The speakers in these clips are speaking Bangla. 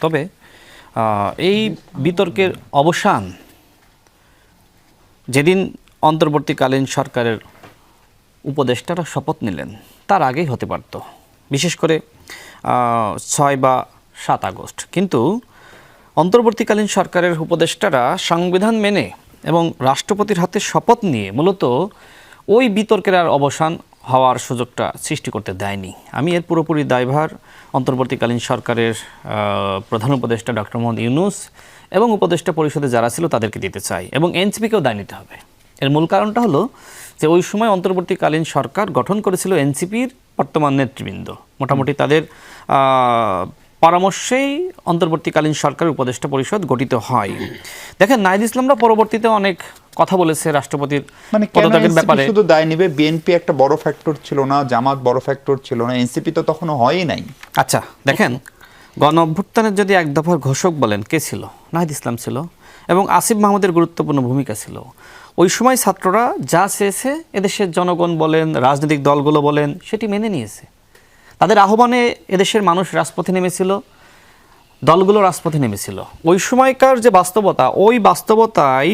তবে এই বিতর্কের অবসান যেদিন অন্তর্বর্তীকালীন সরকারের উপদেষ্টারা শপথ নিলেন তার আগেই হতে পারত, বিশেষ করে 6 বা 7 আগস্ট। কিন্তু অন্তর্বর্তীকালীন সরকারের উপদেষ্টারা সংবিধান মেনে এবং রাষ্ট্রপতির হাতে শপথ নিয়ে মূলত ওই বিতর্কের আর অবসান হওয়ার সুযোগটা সৃষ্টি করতে দেয়নি। আমি এর পুরোপুরি দায়ভার অন্তর্বর্তীকালীন সরকারের প্রধান উপদেষ্টা ডক্টর মোহাম্মদ ইউনূস এবং উপদেষ্টা পরিষদে যারা ছিল তাদেরকে দিতে চাই, এবং এনসিপিকেও দায় নিতে হবে। এর মূল কারণটা হলো যে ওই সময় অন্তর্বর্তীকালীন সরকার গঠন করেছিল এনসিপির বর্তমান নেতৃবৃন্দ, মোটামুটি তাদের পরামর্শেই অন্তর্বর্তীকালীন সরকারের উপদেষ্টা পরিষদ গঠিত হয়। দেখেন, নাহিদ ইসলামরা পরবর্তীতে অনেক কথা বলেছে রাষ্ট্রপতির পদত্যাগের ব্যাপারে। শুধু দায় নেবে, বিএনপি একটা বড় ফ্যাক্টর ছিল না, জামাত বড় ফ্যাক্টর ছিল না, এনসিপি তো তখনও হয়ই নাই। আচ্ছা দেখেন, গণ অভ্যুত্থানের যদি এক দফার ঘোষক বলেন কে ছিল? নাহিদ ইসলাম ছিল, এবং আসিফ মাহমুদের গুরুত্বপূর্ণ ভূমিকা ছিল। ওই সময় ছাত্ররা যা চেয়েছে এদেশের জনগণ বলেন, রাজনৈতিক দলগুলো বলেন, সেটি মেনে নিয়েছে। তাদের আহ্বানে এদেশের মানুষ রাজপথে নেমেছিল, দলগুলো রাজপথে নেমেছিল। ওই সময়কার যে বাস্তবতা, ওই বাস্তবতায়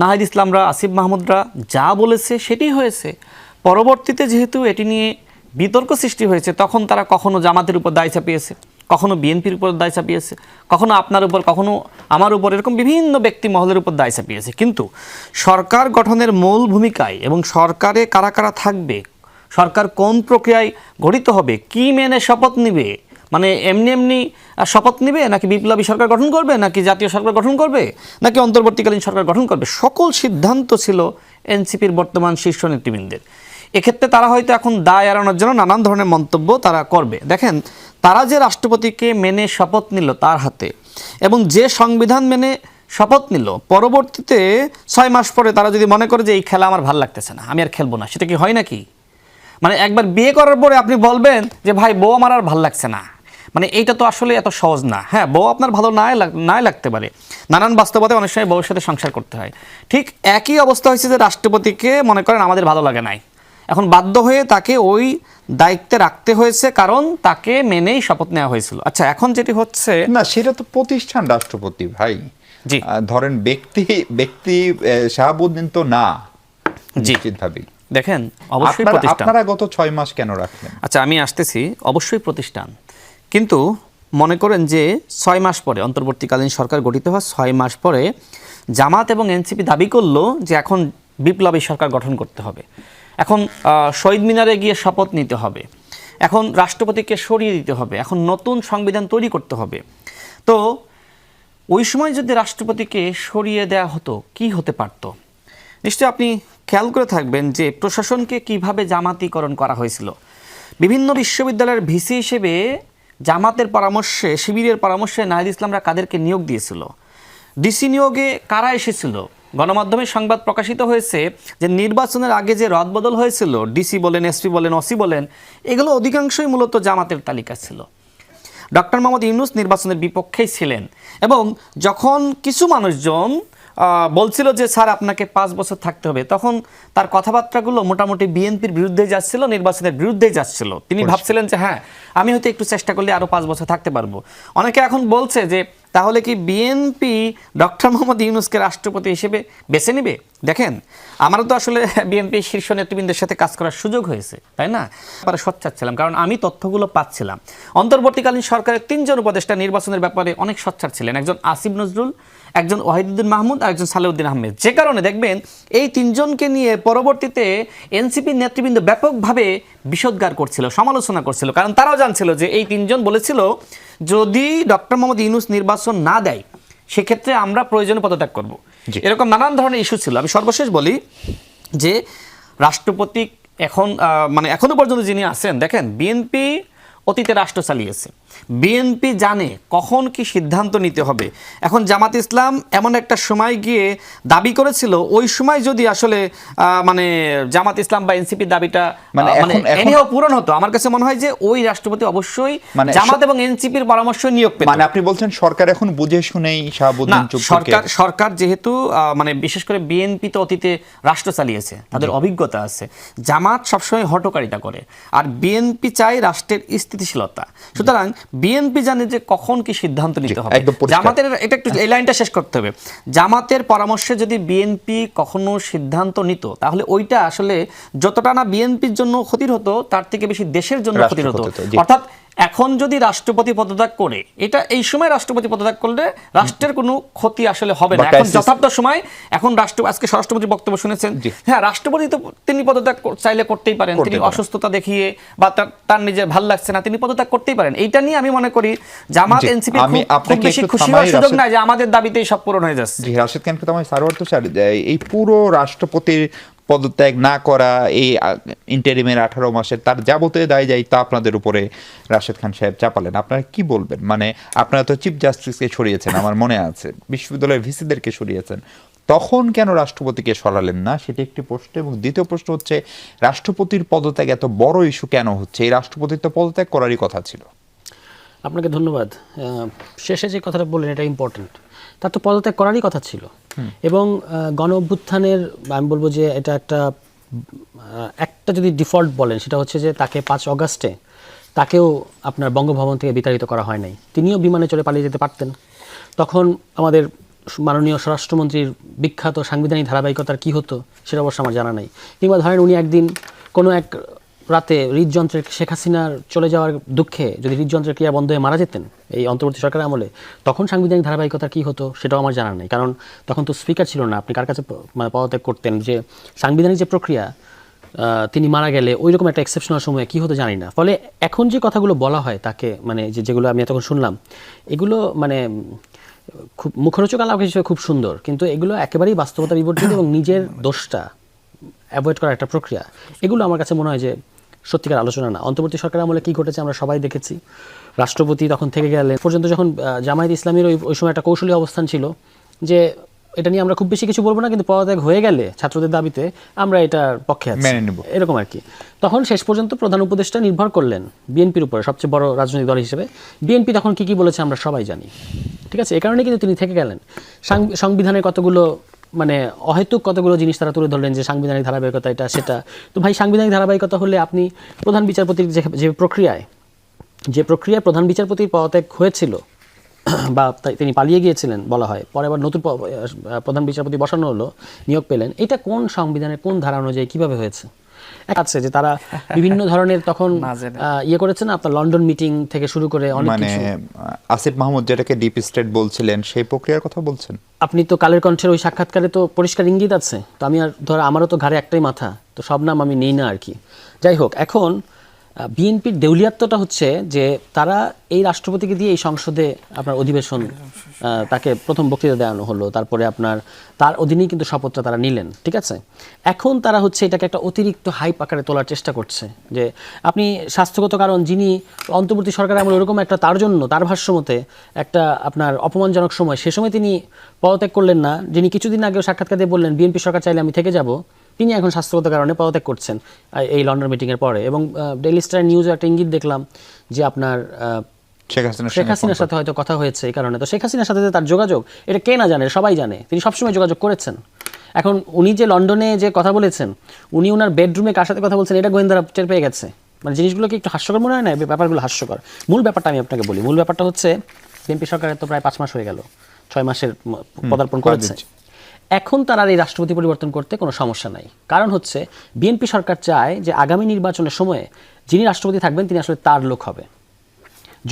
নাহিদ ইসলামরা, আসিফ মাহমুদরা যা বলেছে সেটি হয়েছে। পরবর্তীতে যেহেতু এটি নিয়ে বিতর্ক সৃষ্টি হয়েছে, তখন তারা কখনো জামাতের উপর দায় চাপিয়েছে, কখনো বিএনপির উপর দায় চাপিয়েছে, কখনো আপনার উপর, কখনো আমার উপর, এরকম বিভিন্ন ব্যক্তি মহলের উপর দায় চাপিয়েছে। কিন্তু সরকার গঠনের মূল ভূমিকায় এবং সরকারে কারা কারা থাকবে, সরকার কোন প্রক্রিয়ায় গঠিত হবে, কি মেনে শপথ নিবে, মানে এমনি এমনি শপথ নিবে, নাকি বিপ্লবী সরকার গঠন করবে, নাকি জাতীয় সরকার গঠন করবে, নাকি অন্তর্বর্তীকালীন সরকার গঠন করবে, সকল সিদ্ধান্ত ছিল এনসিপির বর্তমান শীর্ষ নেতৃবৃন্দের। এক্ষেত্রে তারা হয়তো এখন দায় এড়ানোর জন্য নানান ধরনের মন্তব্য তারা করবে। দেখেন, তারা যে রাষ্ট্রপতিকে মেনে শপথ নিল তার হাতে, এবং যে সংবিধান মেনে শপথ নিল, পরবর্তীতে 6 মাস পরে তারা যদি মনে করে যে এই খেলা আমার ভালো লাগতেছে না, আমি আর খেলবো না, সেটা কি হয় নাকি? মানে একবার বিয়ে করার পরে আপনি বলবেন যে ভাই বউ আমার আর ভালো লাগছে না, মানে এইটা তো আসলে এত সহজ না। হ্যাঁ, বউ আপনার ভালো নাই লাগতে পারে, নানান বাস্তবতায় অনেক সময় বউর সাথে সংসার করতে হয়। ঠিক একই অবস্থা হয়েছে যে রাষ্ট্রপতিকে মনে করেন আমাদের ভালো লাগে নাই, এখন বাধ্য হয়ে তাকে ওই দায়িত্বে রাখতে হয়েছে, কারণ তাকে মেনেই শপথ নেওয়া হয়েছিল। আচ্ছা, এখন যেটি হচ্ছে না, সেটা তো প্রতিষ্ঠান রাষ্ট্রপতি ভাই। জি, ধরেন ব্যক্তি শাহাবুদ্দিন তো না, নিশ্চিতভাবেই। দেখেন, অবশ্যই প্রতিষ্ঠান। আপনারা গত 6 মাস কেন রাখলেন? আচ্ছা, আমি আসতেছি, অবশ্যই প্রতিষ্ঠান। কিন্তু মনে করেন যে 6 মাস পরে, অন্তর্বর্তীকালীন সরকার গঠিত হওয়ার 6 মাস পরে জামাত এবং এনসিপি দাবি করলো যে এখন বিপ্লবী সরকার গঠন করতে হবে, এখন শহীদ মিনারে গিয়ে শপথ নিতে হবে, এখন রাষ্ট্রপতিকে সরিয়ে দিতে হবে, এখন নতুন সংবিধান তৈরি করতে হবে। তো ওই সময় যদি রাষ্ট্রপতিকে সরিয়ে দেওয়া হতো, কি হতে পারত? নিশ্চয়ই আপনি খেয়াল করে থাকবেন যে প্রশাসনকে কিভাবে জামাতিকরণ করা হয়েছিল। বিভিন্ন বিশ্ববিদ্যালয়ের ভিসি হিসেবে জামাতের পরামর্শে, শিবিরের পরামর্শে নাহিদ ইসলামরা কাদেরকে নিয়োগ দিয়েছিল, ডিসি নিয়োগে কারা এসেছিল, গণমাধ্যমে সংবাদ প্রকাশিত হয়েছে যে নির্বাচনের আগে যে রদবদল হয়েছিল, ডিসি বলেন, এসপি বলেন, ওসি বলেন, এগুলো অধিকাংশই মূলত জামাতের তালিকা ছিল। ডক্টর মোহাম্মদ ইউনূস নির্বাচনের বিপক্ষেই ছিলেন, এবং যখন কিছু মানুষজন বলছিল যে স্যার আপনাকে 5 বছর থাকতে হবে, তখন তার কথাবার্তাগুলো মোটামুটি বিএনপির বিরুদ্ধেই যাচ্ছিল, নির্বাচনের বিরুদ্ধেই যাচ্ছিল। তিনি ভাবছিলেন যে হ্যাঁ, আমি হয়তো একটু চেষ্টা করলে আরও 5 বছর থাকতে পারবো। অনেকে এখন বলছে যে তাহলে কি বিএনপি ডক্টর মোহাম্মদ ইউনূসকে রাষ্ট্রপতি হিসেবে বেছে নেবে? দেখেন, আমারও তো আসলে বিএনপি শীর্ষ নেতৃবৃন্দের সাথে কাজ করার সুযোগ হয়েছে, তাই না? ব্যাপারে সোচ্চার ছিলাম, কারণ আমি তথ্যগুলো পাচ্ছিলাম। অন্তর্বর্তীকালীন সরকারের 3 জন উপদেষ্টা নির্বাচনের ব্যাপারে অনেক সোচ্চার ছিলেন, একজন আসিফ নজরুল, একজন ওয়াহিদুদ্দিন মাহমুদ, আর একজন সালেউদ্দিন আহমেদ। যে কারণে দেখবেন এই 3 জনকে নিয়ে পরবর্তীতে এনসিপির নেতৃবৃন্দ ব্যাপকভাবে বিষোদ্গার করছিল, সমালোচনা করছিল, কারণ তারাও জানছিল যে এই 3 জন বলেছিল যদি ডক্টর মোহাম্মদ ইউনূস নির্বাচন না দেয় সেক্ষেত্রে আমরা প্রয়োজনে পদত্যাগ করব। এরকম নানান ধরনের ইস্যু ছিল। আমি সর্বশেষ বলি যে রাষ্ট্রপতি এখন মানে এখনো পর্যন্ত যিনি আছেন, দেখেন বিএনপি অতীতে রাষ্ট্র চালিয়েছে, বিএনপি জানে কখন কি সিদ্ধান্ত নিতে হবে। এখন জামাত ইসলাম এমন একটা সময় গিয়ে দাবি করেছিল, ওই সময় যদি আসলে মানে জামাত ইসলাম বা এনসিপির দাবিটা মানে এনিহাও পূরণ হতো, আমার কাছে মনে হয় যে ওই রাষ্ট্রপতি অবশ্যই জামাত এবং এনসিপির পরামর্শ নিয়োগ পেত। মানে আপনি বলছেন সরকার এখন বুঝে শুনেই শাহাবুদ্দিন সরকার যেহেতু মানে বিশেষ করে বিএনপি তো অতীতে রাষ্ট্র চালিয়েছে, তাদের অভিজ্ঞতা আছে। জামাত সবসময় হটকারিতা করে, আর বিএনপি চায় রাষ্ট্রের স্থিতিশীলতা। সুতরাং বিএনপি জানে যে কখন কি সিদ্ধান্ত নিতে হবে। একদম পরিষ্কার। জামাতের এটা একটু এই লাইনটা শেষ করতে হবে। জামাতের পরামর্শে যদি বিএনপি কখনো সিদ্ধান্ত নিত, তাহলে ওইটা আসলে যতটা না বিএনপির জন্য ক্ষতির হতো, তার থেকে বেশি দেশের জন্য ক্ষতির হতো। অর্থাৎ এখন যদি রাষ্ট্রপতি পদত্যাগ করে, এটা এই সময় রাষ্ট্রপতি পদত্যাগ করলে রাষ্ট্রের কোনো ক্ষতি আসলে হবে না। এখন যথার্থ সময়, এখন আজকে স্বরাষ্ট্রমন্ত্রীর বক্তব্য শুনেছেন, হ্যাঁ রাষ্ট্রপতি তো তিনি পদত্যাগ চাইলে করতেই পারেন, তিনি অসুস্থতা দেখিয়ে বা তার নিজের ভাল লাগছে না, তিনি পদত্যাগ করতেই পারেন। এইটা নিয়ে আমি মনে করি জামাত এনসিপি খুব বেশি খুশি হওয়ার সুযোগ নাই যে আমাদের দাবিতেই সব পূরণ হয়ে যাচ্ছে। জি, রাশেদ খানকে তো আমি সারওয়ার তুষার, এই পুরো রাষ্ট্রপতির পদত্যাগ না করা, এই ইন্টারিমের 18 মাসের তার যাবতীয় দায়-দায়িত্ব আপনাদের উপরে রাশেদ খান সাহেব চাপালেন। আপনারা কি বলবেন? মানে আপনারা তো চিফ জাস্টিসকে সরিয়েছেন, আমার মনে আছে, বিশ্ববিদ্যালয়ের ভিসিদেরকে সরিয়েছেন, তখন কেন রাষ্ট্রপতিকে সরালেন না, সেটি একটি প্রশ্ন। এবং দ্বিতীয় প্রশ্ন হচ্ছে, রাষ্ট্রপতির পদত্যাগ এত বড় ইস্যু কেন হচ্ছে? এই রাষ্ট্রপতির তো পদত্যাগ করারই কথা ছিল। আপনাকে ধন্যবাদ। শেষে যে কথাটা বললেন এটা ইম্পর্টেন্ট। তার তো পদত্যাগ করারই কথা ছিল। এবং গণ অভ্যুত্থানের আমি বলবো যে এটা একটা যদি ডিফল্ট বলেন, সেটা হচ্ছে যে তাকে 5 অগাস্টে তাকেও আপনার বঙ্গভবন থেকে বিতাড়িত করা হয় নাই। তিনিও বিমানে চলে পালিয়ে যেতে পারতেন। তখন আমাদের মাননীয় স্বরাষ্ট্রমন্ত্রীর বিখ্যাত সাংবিধানিক ধারাবাহিকতার কি হতো সেটা অবশ্য আমার জানা নাই। কিংবা ধরেন উনি একদিন কোনো এক রাতে হৃদযন্ত্রের শেখ হাসিনার চলে যাওয়ার দুঃখে যদি হৃদযন্ত্রের ক্রিয়া বন্ধ হয়ে মারা যেতেন এই অন্তর্বর্তী সরকারের আমলে, তখন সাংবিধানিক ধারাবাহিকতা কি হতো সেটাও আমার জানা নেই। কারণ তখন তো স্পিকার ছিল না, আপনি কার কাছে মানে পদত্যাগ করতেন? যে সাংবিধানিক যে প্রক্রিয়া, তিনি মারা গেলে ওই রকম একটা এক্সেপশনাল সময়ে কী হতো জানি না। ফলে এখন যে কথাগুলো বলা হয় তাকে, মানে যেগুলো আমি এতক্ষণ শুনলাম, এগুলো মানে খুব মুখরোচক আলাপ হিসেবে খুব সুন্দর, কিন্তু এগুলো একেবারেই বাস্তবতা বিবর্জিত এবং নিজের দোষটা অ্যাভয়েড করার একটা প্রক্রিয়া। এগুলো আমার কাছে মনে হয় যে সত্যিকার আলোচনা না। অন্তর্বর্তী সরকারের আমলে কী ঘটেছে আমরা সবাই দেখেছি। রাষ্ট্রপতি তখন থেকে গেলে পর্যন্ত, যখন জামায়াত ইসলামীর ওই সময় একটা কৌশলী অবস্থান ছিল যে এটা নিয়ে আমরা খুব বেশি কিছু বলবো না, কিন্তু পদত্যাগ হয়ে গেলে ছাত্রদের দাবিতে আমরা এটার পক্ষে আছি, এরকম আর কি। তখন শেষ পর্যন্ত প্রধান উপদেষ্টা নির্ভর করলেন বিএনপির উপরে, সবচেয়ে বড় রাজনৈতিক দল হিসেবে। বিএনপি তখন কী বলেছে আমরা সবাই জানি, ঠিক আছে? এই কারণে কিন্তু তিনি থেকে গেলেন। সংবিধানের কতগুলো মানে অহেতুক কতগুলো জিনিস তারা তুলে ধরলেন যে সাংবিধানিক ধারাবাহিকতা এটা সেটা। তো ভাই, সাংবিধানিক ধারাবাহিকতা হলে আপনি প্রধান বিচারপতির যে প্রক্রিয়ায় প্রধান বিচারপতির পদত্যাগ হয়েছিল বা তিনি পালিয়ে গিয়েছিলেন বলা হয়, পরে আবার নতুন প্রধান বিচারপতি বসানো হলো, নিয়োগ পেলেন, এটা কোন সংবিধানের কোন ধারা অনুযায়ী কীভাবে হয়েছে? আছে যে তারা বিভিন্ন ধরনের তখন ইয়ে করেছে না, আপনার লন্ডন মিটিং থেকে শুরু করে অনেক কিছু। আসিফ মাহমুদ যেটাকে ডিপ স্টেট বলছিলেন, সেই প্রক্রিয়ার কথা বলছেন আপনি তো কালের কণ্ঠের ওই সাক্ষাৎকারে তো পরিষ্কার ইঙ্গিত আছে। তো আমি আর আমারও তো ঘাড়ে একটাই মাথা, তো সব নাম আমি নেই না আর কি। যাই হোক, এখন বিএনপির দেউলিয়াত্বটা হচ্ছে যে তারা এই রাষ্ট্রপতিকে দিয়ে এই সংসদে আপনার অধিবেশন, তাকে প্রথম বক্তৃতা দেওয়ানো হলো, তারপরে আপনার তার অধীনেই কিন্তু শপথটা তারা নিলেন, ঠিক আছে? এখন তারা হচ্ছে এটাকে একটা অতিরিক্ত হাইপ আকারে তোলার চেষ্টা করছে যে আপনি স্বাস্থ্যগত কারণ, যিনি অন্তর্বর্তী সরকার আমল ওরকম একটা তার জন্য তার ভাষ্য মতে একটা আপনার অপমানজনক সময়, সে সময় তিনি পদত্যাগ করলেন না, যিনি কিছুদিন আগেও সাক্ষাৎকার দিয়ে বললেন বিএনপি সরকার চাইলে আমি থেকে যাব, তিনি এখন স্বাস্থ্যগত কারণে পদত্যাগ করছেন এই লন্ডন মিটিংয়ের পরে। এবং ডেইলি স্টার নিউজে একটা ইঙ্গিত দেখলাম যে আপনার শেখ হাসিনার সাথে হয়তো কথা হয়েছে এই কারণে। তো শেখ হাসিনার সাথে তার যোগাযোগ, এটা কে না জানে, সবাই জানে, তিনি সবসময় যোগাযোগ করেছেন। এখন উনি যে লন্ডনে যে কথা বলেছেন, উনি ওনার বেডরুমে কার সাথে কথা বলছেন এটা গোয়েন্দারা টের পেয়ে গেছে। মানে জিনিসগুলোকে একটু হাস্যকর মনে হয় না? ব্যাপারগুলো হাস্যকর। মূল ব্যাপারটা আমি আপনাকে বলি। মূল ব্যাপারটা হচ্ছে বিএনপি সরকারের তো প্রায় 5 মাস হয়ে গেল, 6 মাসের পদার্পণ করেছে। এখন তার আর এই রাষ্ট্রপতি পরিবর্তন করতে কোনো সমস্যা নাই। কারণ হচ্ছে বিএনপি সরকার চায় যে আগামী নির্বাচনের সময়ে যিনি রাষ্ট্রপতি থাকবেন তিনি আসলে তার লোক হবে।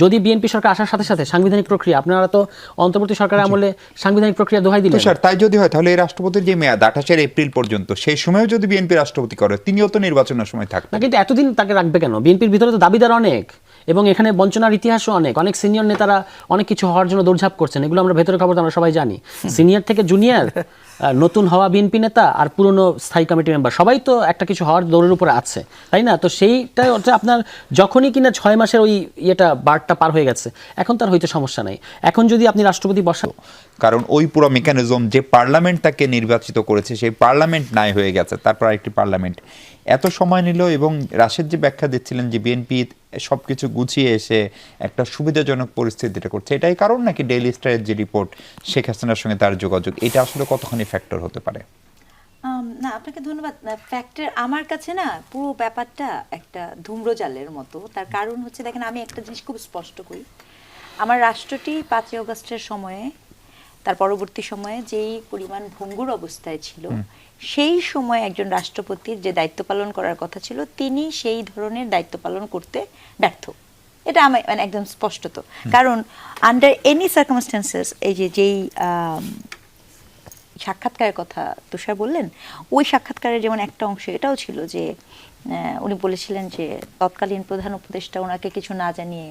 যদি বিএনপি সরকার আসার সাথে সাথে সাংবিধানিক প্রক্রিয়া, আপনারা তো অন্তর্বর্তী সরকারের আমলে সাংবিধানিক প্রক্রিয়া দোহাই দিলেন। স্যার, তাই যদি হয় তাহলে এই রাষ্ট্রপতির যে মেয়াদ 28 এপ্রিল পর্যন্ত, সেই সময়ও যদি বিএনপি রাষ্ট্রপতি করে, তিনিও তো নির্বাচনের সময় থাকবেন না। কিন্তু এতদিন তাকে রাখবে কেন? বিএনপির ভিতরে তো দাবিদার অনেক, এবং এখানে বঞ্চনার ইতিহাসও অনেক সিনিয়র নেতারা অনেক কিছু হওয়ার জন্য দৌড়ঝাঁপ করছেন। এগুলো আমরা ভেতরের খবর আমরা সবাই জানি। সিনিয়র থেকে জুনিয়র, নতুন হওয়া বিএনপি নেতা আর পুরনো স্থায়ী কমিটি মেম্বার, সবাই তো একটা কিছু হওয়ার দৌড়ের উপরে আছে, তাই না? তো সেইটাই হচ্ছে আপনার যখনই কিনা 6 মাসের ওই ইয়েটা বারটা পার হয়ে গেছে, এখন তার হয়তো সমস্যা নাই। এখন যদি আপনি রাষ্ট্রপতি বসান, কারণ ওই পুরো মেকানিজম যে পার্লামেন্ট তাকে নির্বাচিত করেছে, সেই পার্লামেন্ট নাই হয়ে গেছে, তারপর আরেকটি পার্লামেন্ট এত সময় নিল। এবং রাশেদ যে ব্যাখ্যা দিচ্ছিলেন যে বিএনপি সবকিছু গুছিয়ে এসে একটা সুবিধাজনক পরিস্থিতিটা করছে, এটাই কারণ নাকি ডেইলি স্টারের যে রিপোর্ট শেখ হাসিনার সঙ্গে তার যোগাযোগ, এটা আসলে কতখানি ফ্যাক্টর হতে পারে? না, আপনাকে ধন্যবাদ। ফ্যাক্টর আমার কাছে না পুরো ব্যাপারটা একটা ধূম্রজালের মতো। তার কারণ হচ্ছে, দেখেন, আমি একটা জিনিস খুব স্পষ্ট করি। আমার রাষ্ট্রটি 5ই আগস্টের সময়ে, তার পরবর্তী সময়ে যেই পরিমাণ ভঙ্গুর অবস্থায় ছিল, সেই সময় একজন রাষ্ট্রপতির যে দায়িত্ব পালন করার কথা ছিল, তিনি সেই ধরনের দায়িত্ব পালন করতে ব্যর্থ। এটা আমি মানে একদম স্পষ্টত। কারণ আন্ডার এনি সার্কামস্টেন্সেস, এই যেই সাক্ষাৎকারের কথা তুষার বললেন, ওই সাক্ষাৎকারের যেমন একটা অংশ এটাও ছিল যে উনি বলেছিলেন যে তৎকালীন প্রধান উপদেষ্টা ওনাকে কিছু না জানিয়ে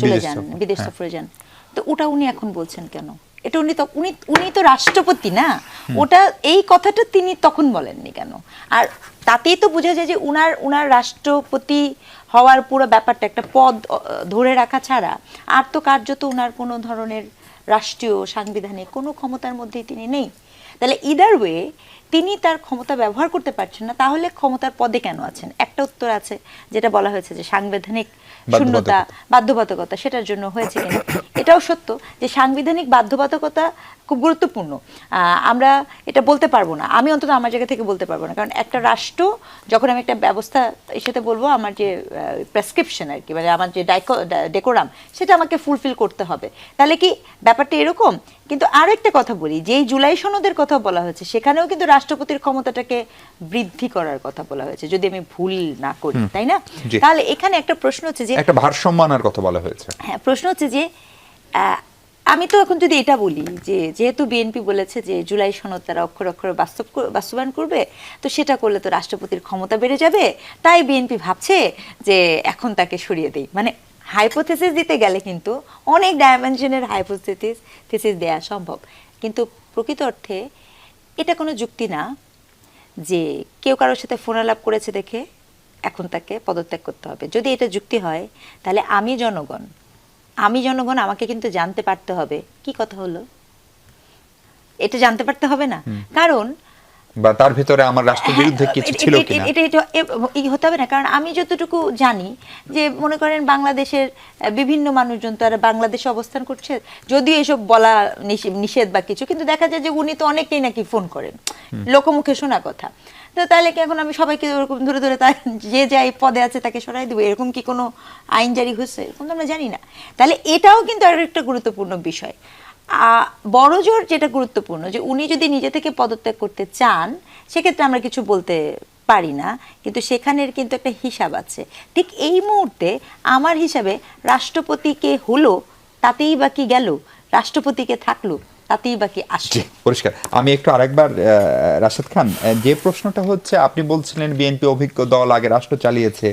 চলে যান, বিদেশ সফরে যান। তো ওটা উনি এখন বলছেন কেন? এটা উনি তো রাষ্ট্রপতি না, ওটা এই কথাটা তিনি তখন বলেননি কেন? আর তাতেই তো বোঝা যায় যে উনার রাষ্ট্রপতি হওয়ার পুরো ব্যাপারটা একটা পদ ধরে রাখা ছাড়া আর তো কার্যত উনার কোনো ধরনের রাষ্ট্রীয় সাংবিধানিক কোনো ক্ষমতার মধ্যেই তিনি নেই। তাহলে ইদার ওয়ে তিনি তার ক্ষমতা ব্যবহার করতে পারছেন না, তাহলে ক্ষমতার পদে কেন আছেন? একটা উত্তর আছে, যেটা বলা হয়েছে যে সাংবিধানিক শূন্যতা, বাধ্যবাধকতা, সেটার জন্য হয়েছে কিনা। এটাও সত্য যে সাংবিধানিক বাধ্যবাধকতা খুব গুরুত্বপূর্ণ। আমরা এটা বলতে পারবো না, আমি অন্তত আমার জায়গা থেকে বলতে পারবো না। কারণ একটা রাষ্ট্র যখন আমি একটা ব্যবস্থা এর সাথে বলবো, আমার যে প্রেসক্রিপশন আর কি, মানে আমার যে ডেকোরাম, সেটা আমাকে ফুলফিল করতে হবে। তাহলে কি ব্যাপারটা এরকম? কিন্তু আরো একটা কথা বলি, যেই জুলাই সনদের কথা বলা হয়েছে, সেখানেও কিন্তু রাষ্ট্রপতির ক্ষমতাটাকে বৃদ্ধি করার কথা বলা হয়েছে, যদি আমি ভুল না করি, তাই না? তাহলে এখানে একটা প্রশ্ন হচ্ছে যে একটা ভারসাম্য আনার কথা বলা হয়েছে। হ্যাঁ, প্রশ্ন হচ্ছে যে আমি তো এখন যদি এটা বলি যে যেহেতু বিএনপি বলেছে যে জুলাই সনদ তারা অক্ষরে অক্ষরে বাস্তবায়ন করবে, তো সেটা করলে তো রাষ্ট্রপতির ক্ষমতা বেড়ে যাবে, তাই বিএনপি ভাবছে যে এখন তাকে সরিয়ে দেই। মানে হাইপোথেসিস দিতে গেলে কিন্তু অনেক ডাইমেনশনের হাইপোথেসিস দেয়া সম্ভব, কিন্তু প্রকৃত অর্থে এটা কোনো যুক্তি না যে কেউ কারোর সাথে ফোন আলাপ করেছে দেখে এখন তাকে পদত্যাগ করতে হবে। যদি এটা যুক্তি হয়, তাহলে আমি জনগণ আমাকে কিন্তু জানতে পারতে হবে কি কথা হলো, এটা জানতে পারতে হবে না? কারণ বা তার ভিতরে আমার রাষ্ট্রের বিরুদ্ধে কিছু ছিল কিনা এটা হতে হবে না। কারণ আমি যতটুকু জানি যে মনে করেন বাংলাদেশের বিভিন্ন মানুষজন তো আর বাংলাদেশে অবস্থান করছে, যদিও এসব বলা নিষেধ বা কিছু, কিন্তু দেখা যায় যে উনি তো অনেকেই নাকি ফোন করেন, লোকমুখে শোনা কথা। তো তাহলে কি এখন আমি সবাইকে ওরকম ধরে ধরে তার যে যাই পদে আছে তাকে সরাই দেবো? এরকম কি কোনো আইন জারি হয়েছে? এরকম তো আমরা জানি না। তাহলে এটাও কিন্তু আর একটা গুরুত্বপূর্ণ বিষয়। বড়জোর যেটা গুরুত্বপূর্ণ, যে উনি যদি নিজে থেকে পদত্যাগ করতে চান, সেক্ষেত্রে আমরা কিছু বলতে পারি না, কিন্তু সেখানের কিন্তু একটা হিসাব আছে। ঠিক এই মুহূর্তে আমার হিসাবে রাষ্ট্রপতিকে হলো তাতেই বা কি গেল, রাষ্ট্রপতিকে থাকলো তাতেই বা কি আসছে। পরিষ্কার। আমি একটু আরেকবার রাশেদ খান, যে প্রশ্নটা হচ্ছে, আপনি বলছিলেন বিএনপি অভিজ্ঞ দল, আগে রাষ্ট্র চালিয়েছে।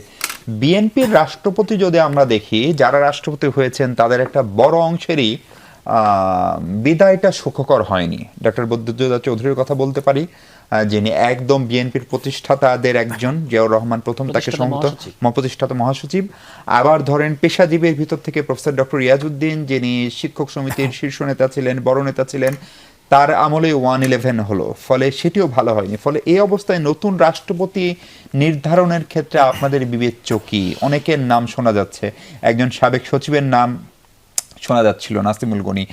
বিএনপির রাষ্ট্রপতি যদি আমরা দেখি, যারা রাষ্ট্রপতি হয়েছেন তাদের একটা বড় অংশেরই বিদায়টা সুখকর হয়নি। ডক্টর বদরুদ্দোজা চৌধুরীর কথা বলতে পারি, যিনি একদম বিএনপির প্রতিষ্ঠাতাদের একজন, জিয়াউর রহমান প্রথম তাকে প্রতিষ্ঠাতা মহাসচিব। আবার ধরেন পেশাজীবীর ভিতর থেকে প্রফেসর ডক্টর রিয়াজউদ্দিন, যিনি শিক্ষক সমিতির শীর্ষ নেতা ছিলেন, বড় নেতা ছিলেন, তার আমলে 111 হলো, ফলে সেটিও ভালো হয়নি। ফলে এই অবস্থায় নতুন রাষ্ট্রপতি নির্ধারণের ক্ষেত্রে আপনাদের বিবেচ্য কি? অনেকের নাম শোনা যাচ্ছে, একজন সাবেক সচিবের নাম শোনা যাচ্ছিল, নাসিমুল গনি,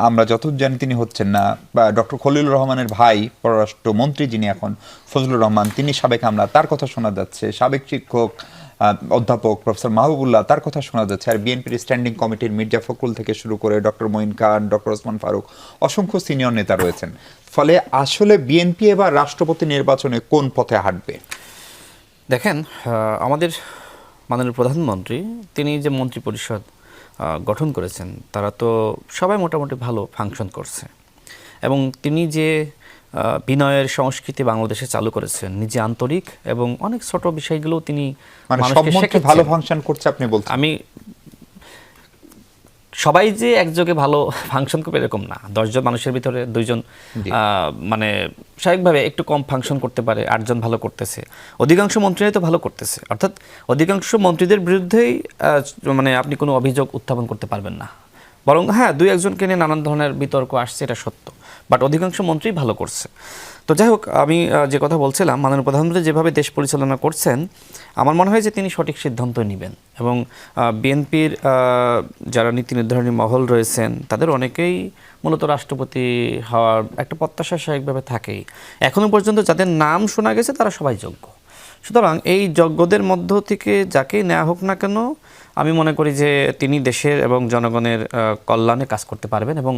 আমরা যতদূর জানি তিনি হচ্ছেন না। বা ডক্টর খলিলুর রহমানের ভাই পররাষ্ট্রমন্ত্রী যিনি এখন, ফজলুর রহমান, তিনি সাবেক আমলা, তার কথা শোনা যাচ্ছে। সাবেক শিক্ষক অধ্যাপক প্রফেসর মাহবুবুল্লাহ, তার কথা শোনা যাচ্ছে। আর বিএনপির স্ট্যান্ডিং কমিটির মির্জা ফখরুল থেকে শুরু করে ডক্টর মঈন খান, ডক্টর ওসমান ফারুক, অসংখ্য সিনিয়র নেতা রয়েছেন। ফলে আসলে বিএনপি এবার রাষ্ট্রপতি নির্বাচনে কোন পথে হাঁটবে? দেখেন, আমাদের মাননীয় প্রধানমন্ত্রী, তিনি যে মন্ত্রী পরিষদ গঠন করেছেন, তারা তো সবাই মোটামুটি ভালো ফাংশন করছে, এবং তিনি যে বিনয়ের সংস্কৃতি বাংলাদেশে চালু করেছেন, নিজে আন্তরিক এবং অনেক ছোট বিষয়গুলো তিনি মানুষকে ভালো ফাংশন করছে আপনি বলছেন? আমি সবাই যে একযোগে ভালো ফাংশন করবে এরকম না। 10 জন মানুষের ভিতরে 2 জন মানে স্বাভাবিকভাবে একটু কম ফাংশন করতে পারে, 8 জন ভালো করতেছে, অধিকাংশ মন্ত্রীরাই তো ভালো করতেছে। অর্থাৎ অধিকাংশ মন্ত্রীদের বিরুদ্ধেই মানে আপনি কোনো অভিযোগ উত্থাপন করতে পারবেন না। বরং হ্যাঁ, 2-1 জনকে নিয়ে নানান ধরনের বিতর্ক আসছে, এটা সত্য। বাট অধিকাংশ মন্ত্রী ভালো করছে। তো যাই হোক, আমি যে কথা বলছিলাম, মাননীয় প্রধানমন্ত্রী যেভাবে দেশ পরিচালনা করছেন, আমার মনে হয় যে তিনি সঠিক সিদ্ধান্ত নেবেন এবং বিএনপির যারা নীতি নির্ধারণী মহল রয়েছেন তাদের অনেকেই মূলত রাষ্ট্রপতি হওয়ার একটা প্রত্যাশা স্বাভাবিকভাবে থাকেই। এখনও পর্যন্ত যাদের নাম শোনা গেছে তারা সবাই যোগ্য। সুতরাং এই যোগ্যদের মধ্য থেকে যাকেই নেওয়া হোক না কেন, আমি মনে করি যে তিনি দেশের এবং জনগণের কল্যাণে কাজ করতে পারবেন এবং